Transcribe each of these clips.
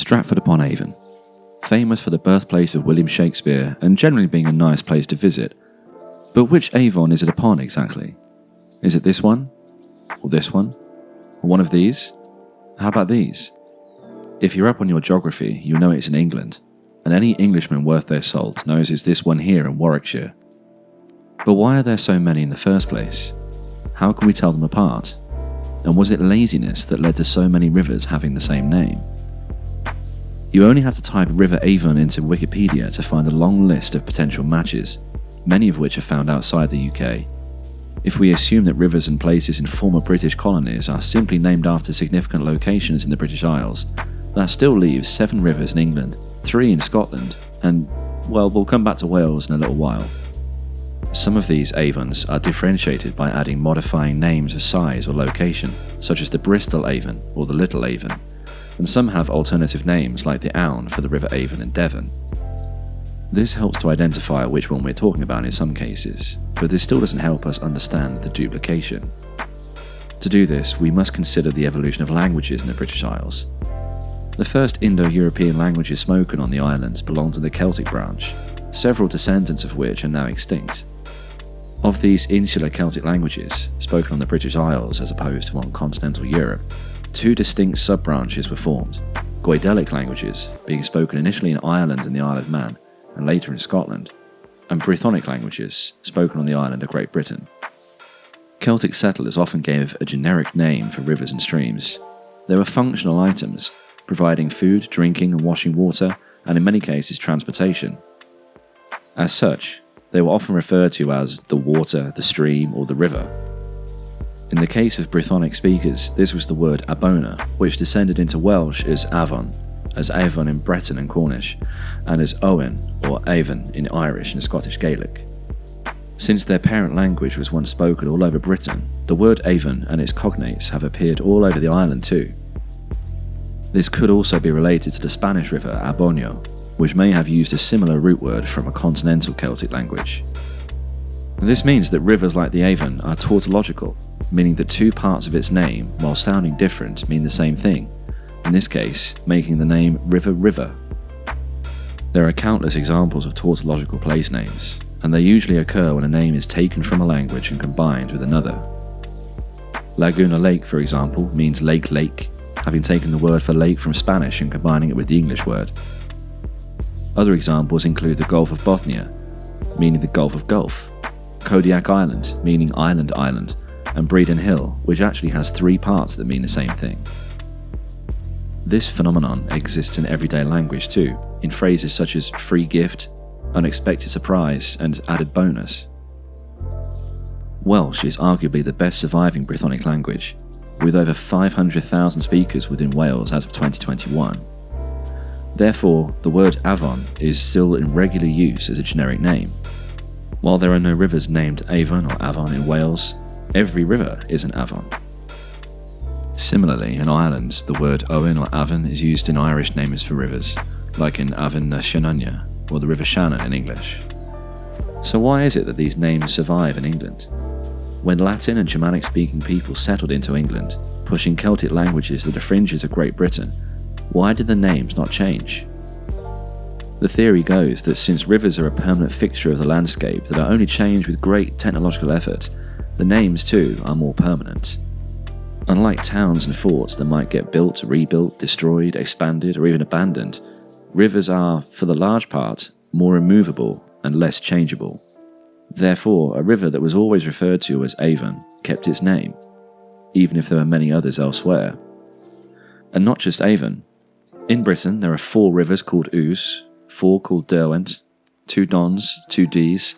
Stratford-upon-Avon, famous for the birthplace of William Shakespeare and generally being a nice place to visit. But which Avon is it upon exactly? Is it this one? Or this one? Or one of these? How about these? If you're up on your geography, you'll know it's in England, and any Englishman worth their salt knows it's this one here in Warwickshire. But why are there so many in the first place? How can we tell them apart? And was it laziness that led to so many rivers having the same name? You only have to type River Avon into Wikipedia to find a long list of potential matches, many of which are found outside the UK. If we assume that rivers and places in former British colonies are simply named after significant locations in the British Isles, that still leaves 7 rivers in England, 3 in Scotland, and, well, we'll come back to Wales in a little while. Some of these Avons are differentiated by adding modifying names of size or location, such as the Bristol Avon or the Little Avon, and some have alternative names like the Own for the River Avon in Devon. This helps to identify which one we're talking about in some cases, but this still doesn't help us understand the duplication. To do this, we must consider the evolution of languages in the British Isles. The first Indo-European languages spoken on the islands belong to the Celtic branch, several descendants of which are now extinct. Of these insular Celtic languages, spoken on the British Isles as opposed to on continental Europe, 2 distinct sub-branches were formed: Goidelic languages, being spoken initially in Ireland and the Isle of Man, and later in Scotland, and Brythonic languages, spoken on the island of Great Britain. Celtic settlers often gave a generic name for rivers and streams. They were functional items, providing food, drinking and washing water, and in many cases transportation. As such, they were often referred to as the water, the stream, or the river. In the case of Brythonic speakers, this was the word Abona, which descended into Welsh as Avon in Breton and Cornish, and as Owen or Avon in Irish and Scottish Gaelic. Since their parent language was once spoken all over Britain, the word Avon and its cognates have appeared all over the island too. This could also be related to the Spanish river Abonio, which may have used a similar root word from a continental Celtic language. This means that rivers like the Avon are tautological, meaning that 2 parts of its name, while sounding different, mean the same thing, in this case, making the name river. There are countless examples of tautological place names, and they usually occur when a name is taken from a language and combined with another. Laguna Lake, for example, means lake, having taken the word for lake from Spanish and combining it with the English word. Other examples include the Gulf of Bothnia, meaning the Gulf of Gulf, Kodiak Island, meaning island, and Bredon Hill, which actually has 3 parts that mean the same thing. This phenomenon exists in everyday language too, in phrases such as free gift, unexpected surprise, and added bonus. Welsh is arguably the best surviving Brythonic language, with over 500,000 speakers within Wales as of 2021. Therefore, the word Avon is still in regular use as a generic name. While there are no rivers named Avon or Avon in Wales, every river is an Avon. Similarly, in Ireland, the word Owen or Avon is used in Irish names for rivers, like in Avon na Shannon or the River Shannon in English. So why is it that these names survive in England? When Latin and Germanic-speaking people settled into England, pushing Celtic languages to the fringes of Great Britain, why did the names not change? The theory goes that since rivers are a permanent fixture of the landscape that are only changed with great technological effort, the names too are more permanent. Unlike towns and forts that might get built, rebuilt, destroyed, expanded, or even abandoned, rivers are, for the large part, more immovable and less changeable. Therefore, a river that was always referred to as Avon kept its name, even if there were many others elsewhere. And not just Avon. In Britain, there are 4 rivers called Ouse, 4 called Derwent, 2 Dons, 2 Dees,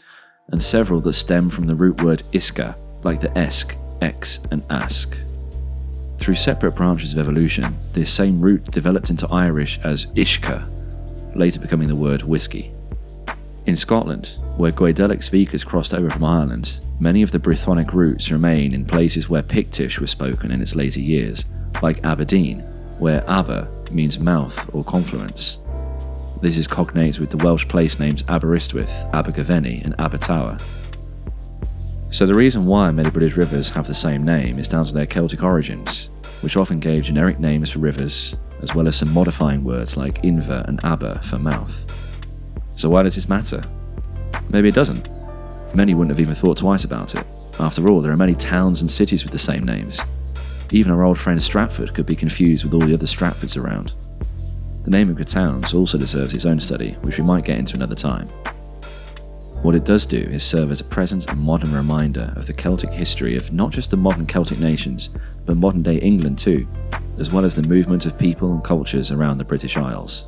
and several that stem from the root word Iska, like the Esk, X, and Ask. Through separate branches of evolution, this same root developed into Irish as Ishka, later becoming the word whiskey. In Scotland, where Goidelic speakers crossed over from Ireland, many of the Brythonic roots remain in places where Pictish was spoken in its later years, like Aberdeen, where Aber means mouth or confluence. This is cognate with the Welsh place names Aberystwyth, Abergavenny, and Abertawe. So the reason why many British rivers have the same name is down to their Celtic origins, which often gave generic names for rivers as well as some modifying words like inver and aber for mouth. So why does this matter? Maybe it doesn't. Many wouldn't have even thought twice about it. After all, there are many towns and cities with the same names. Even our old friend Stratford could be confused with all the other Stratfords around. The naming of towns also deserves its own study, which we might get into another time. What it does do is serve as a present and modern reminder of the Celtic history of not just the modern Celtic nations, but modern day England too, as well as the movement of people and cultures around the British Isles.